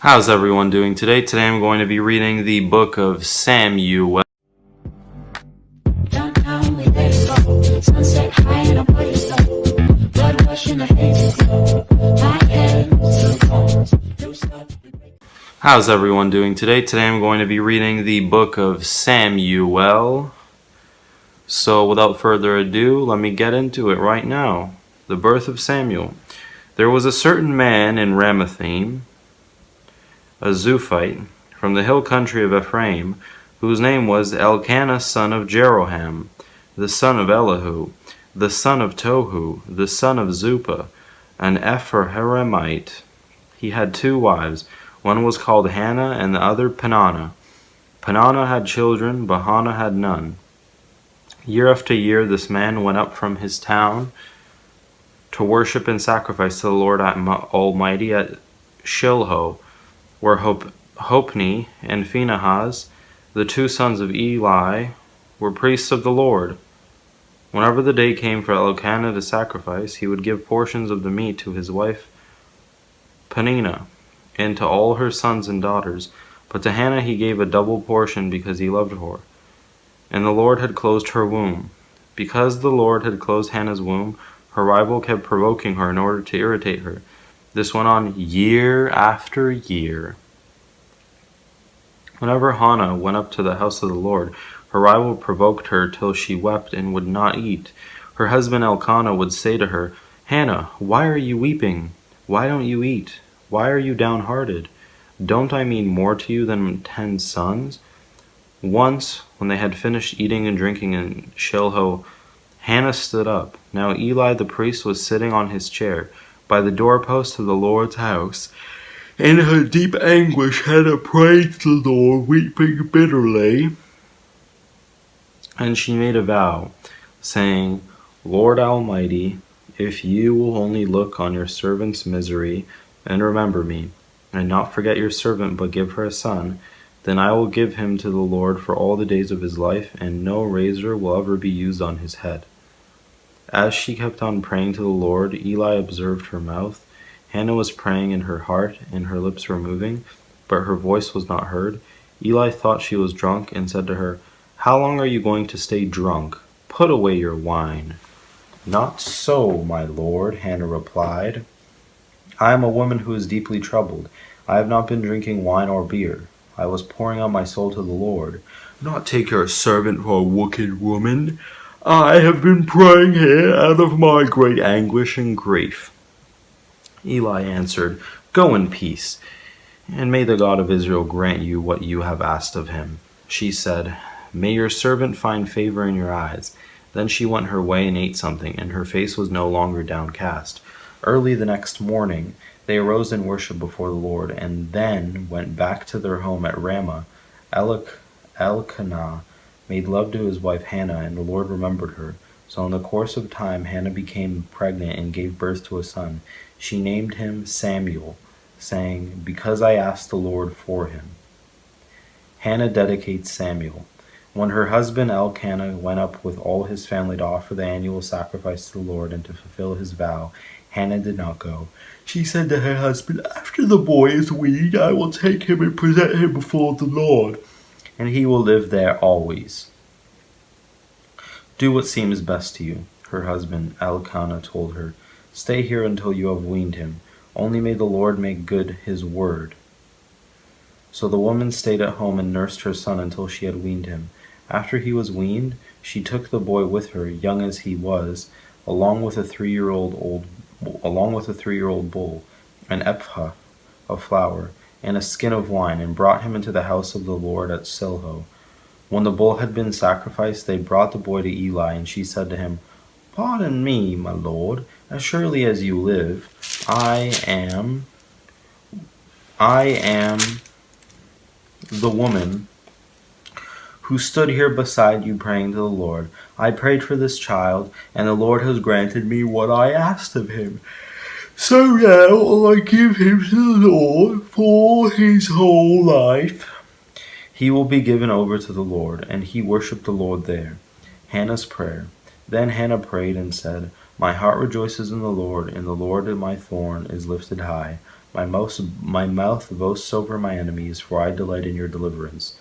How's everyone doing today? Today I'm going to be reading the book of Samuel. How's everyone doing today? Today I'm going to be reading the book of Samuel. So without further ado, let me get into it right now. The birth of Samuel. There was a certain man in Ramathaim, a Zuphite, from the hill country of Ephraim, whose name was Elkanah son of Jeroham, the son of Elihu, the son of Tohu, the son of Zuppah, an Ephraimite. He had two wives. One was called Hannah, and the other Peninnah. Peninnah had children, but Hannah had none. Year after year this man went up from his town to worship and sacrifice to the Lord Almighty at Shiloh, where Hophni and Phinehas, the two sons of Eli, were priests of the Lord. Whenever the day came for Elkanah to sacrifice, he would give portions of the meat to his wife Peninnah, and to all her sons and daughters. But to Hannah he gave a double portion because he loved her. And the Lord had closed her womb. Because the Lord had closed Hannah's womb, her rival kept provoking her in order to irritate her. This went on year after year. Whenever Hannah went up to the house of the Lord, her rival provoked her till she wept and would not eat. Her husband Elkanah would say to her, "Hannah, why are you weeping? Why don't you eat? Why are you downhearted? Don't I mean more to you than 10 sons?" Once, when they had finished eating and drinking in Shiloh, Hannah stood up. Now Eli the priest was sitting on his chair by the doorpost of the Lord's house. In her deep anguish Hannah prayed to the Lord, weeping bitterly. And she made a vow, saying, "Lord Almighty, if you will only look on your servant's misery and remember me, and not forget your servant but give her a son, then I will give him to the Lord for all the days of his life, and no razor will ever be used on his head." As she kept on praying to the Lord, Eli observed her mouth. Hannah was praying in her heart, and her lips were moving, but her voice was not heard. Eli thought she was drunk, and said to her, "How long are you going to stay drunk? Put away your wine." "Not so, my lord," Hannah replied. "I am a woman who is deeply troubled. I have not been drinking wine or beer. I was pouring out my soul to the Lord. Not take your servant for a wicked woman. I have been praying here out of my great anguish and grief." Eli answered, "Go in peace, and may the God of Israel grant you what you have asked of him." She said, "May your servant find favor in your eyes." Then she went her way and ate something, and her face was no longer downcast. Early the next morning they arose and worshipped before the Lord, and then went back to their home at Ramah. Elkanah made love to his wife Hannah, and the Lord remembered her. So in the course of time Hannah became pregnant and gave birth to a son. She named him Samuel, saying, "Because I asked the Lord for him." Hannah dedicates Samuel. When her husband Elkanah went up with all his family to offer the annual sacrifice to the Lord and to fulfill his vow, Hannah did not go. She said to her husband, "After the boy is weaned, I will take him and present him before the Lord, and he will live there always." "Do what seems best to you," her husband Elkanah told her. "Stay here until you have weaned him. Only may the Lord make good his word." So the woman stayed at home and nursed her son until she had weaned him. After he was weaned, she took the boy with her, young as he was, along with a 3-year-old bull, an ephah of flour, and a skin of wine, and brought him into the house of the Lord at Shiloh. When the bull had been sacrificed, they brought the boy to Eli, and she said to him, "Pardon me, my lord, as surely as you live, I am the woman who stood here beside you praying to the Lord. I prayed for this child, and the Lord has granted me what I asked of him. So now I give him to the Lord for his whole life." He will be given over to the Lord, and he worshipped the Lord there. Hannah's prayer. Then Hannah prayed and said, "My heart rejoices in the Lord, and the Lord my thorn is lifted high. My mouth boasts over my enemies, for I delight in your deliverance.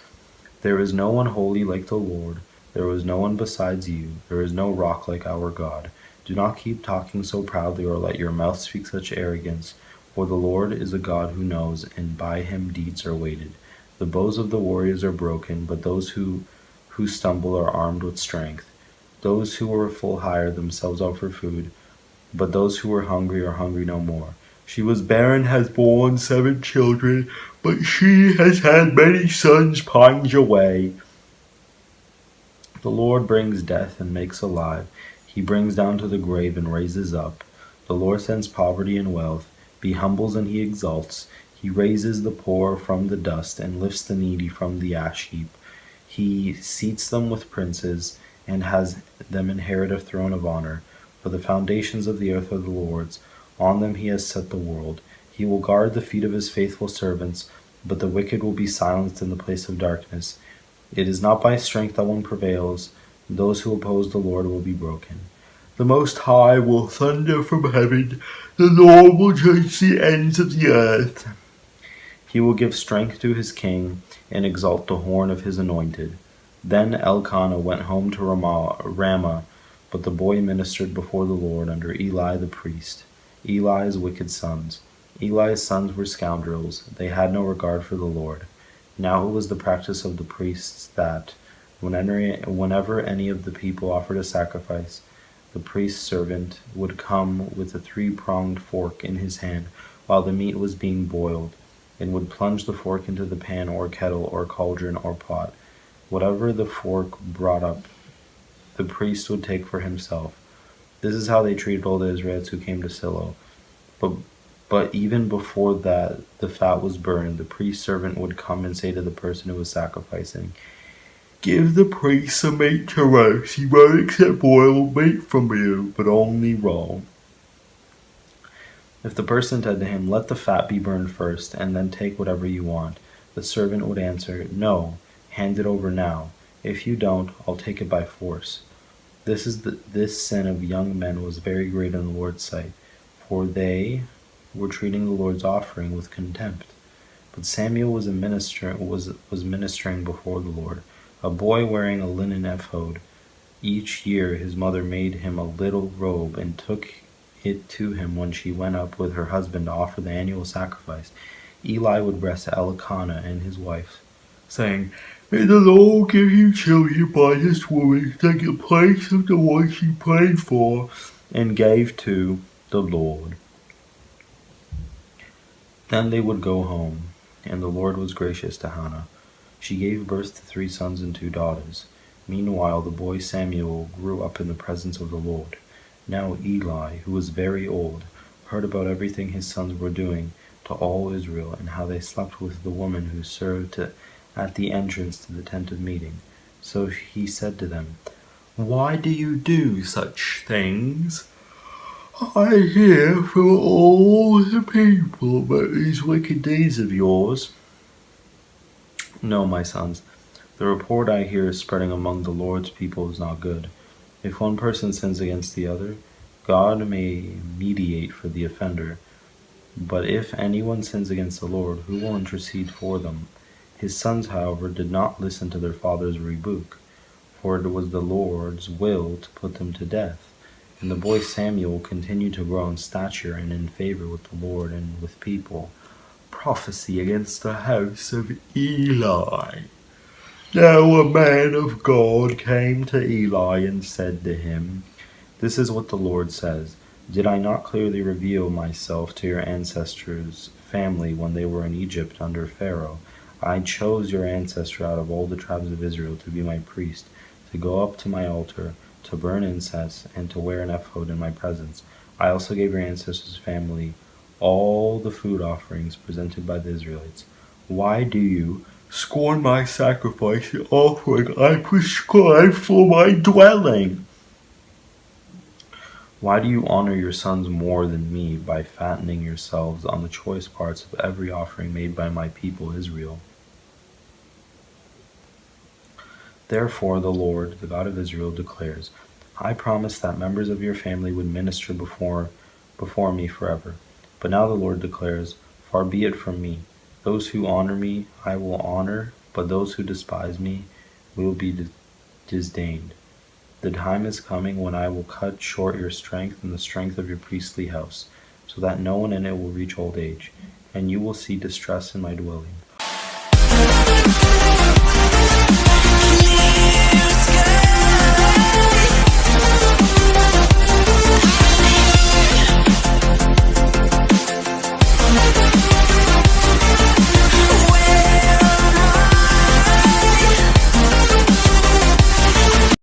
There is no one holy like the Lord. There is no one besides you. There is no rock like our God. Do not keep talking so proudly, or let your mouth speak such arrogance. For the Lord is a God who knows, and by him deeds are weighted. The bows of the warriors are broken, but those who stumble are armed with strength. Those who were full hire themselves out for food, but those who were hungry are hungry no more. She was barren, has borne 7 children, but she has had many sons pined away. The Lord brings death and makes alive. He brings down to the grave and raises up. The Lord sends poverty and wealth. He humbles and he exalts. He raises the poor from the dust and lifts the needy from the ash heap. He seats them with princes and has them inherit a throne of honor. For the foundations of the earth are the Lord's. On them he has set the world. He will guard the feet of his faithful servants, but the wicked will be silenced in the place of darkness. It is not by strength that one prevails. Those who oppose the Lord will be broken. The Most High will thunder from heaven. The Lord will judge the ends of the earth. He will give strength to his king and exalt the horn of his anointed. Then Elkanah went home to Ramah, but the boy ministered before the Lord under Eli the priest. Eli's wicked sons. Eli's sons were scoundrels. They had no regard for the Lord. Now it was the practice of the priests that, whenever any of the people offered a sacrifice, the priest's servant would come with a 3-pronged fork in his hand while the meat was being boiled, and would plunge the fork into the pan or kettle or cauldron or pot. Whatever the fork brought up, the priest would take for himself. This is how they treated all the Israelites who came to Shiloh. But even before that, the fat was burned, the priest's servant would come and say to the person who was sacrificing, "Give the priest some meat to roast. He won't accept boiled meat from you, but only raw." If the person said to him, "Let the fat be burned first, and then take whatever you want," the servant would answer, "No, hand it over now. If you don't, I'll take it by force." This sin of young men was very great in the Lord's sight, for they were treating the Lord's offering with contempt. But Samuel was ministering before the Lord, a boy wearing a linen ephod. Each year his mother made him a little robe and took it to him when she went up with her husband to offer the annual sacrifice. Eli would bless Elkanah and his wife, saying, "May the Lord give you children by this woman, take the place of the one she prayed for and gave to the Lord." Then they would go home, and the Lord was gracious to Hannah. She gave birth to 3 sons and 2 daughters. Meanwhile the boy Samuel grew up in the presence of the Lord. Now Eli, who was very old, heard about everything his sons were doing to all Israel, and how they slept with the woman who served at the entrance to the tent of meeting. So he said to them, "Why do you do such things? I hear from all the people about these wicked deeds of yours." "No, my sons. The report I hear spreading among the Lord's people is not good. If one person sins against the other, God may mediate for the offender. But if anyone sins against the Lord, who will intercede for them?" His sons, however, did not listen to their father's rebuke, for it was the Lord's will to put them to death. And the boy Samuel continued to grow in stature and in favor with the Lord and with people. Prophecy against the house of Eli. Now a man of God came to Eli and said to him, "This is what the Lord says. Did I not clearly reveal myself to your ancestors' family when they were in Egypt under Pharaoh? I chose your ancestor out of all the tribes of Israel to be my priest, to go up to my altar, to burn incense, and to wear an ephod in my presence. I also gave your ancestors' family all the food offerings presented by the Israelites. Why do you scorn my sacrifice and offering I prescribed for my dwelling? Why do you honor your sons more than me by fattening yourselves on the choice parts of every offering made by my people Israel? Therefore the Lord, the God of Israel, declares, I promised that members of your family would minister before me forever. But now the Lord declares, Far be it from me. Those who honor me I will honor, but those who despise me will be disdained. The time is coming when I will cut short your strength and the strength of your priestly house, so that no one in it will reach old age, and you will see distress in my dwelling.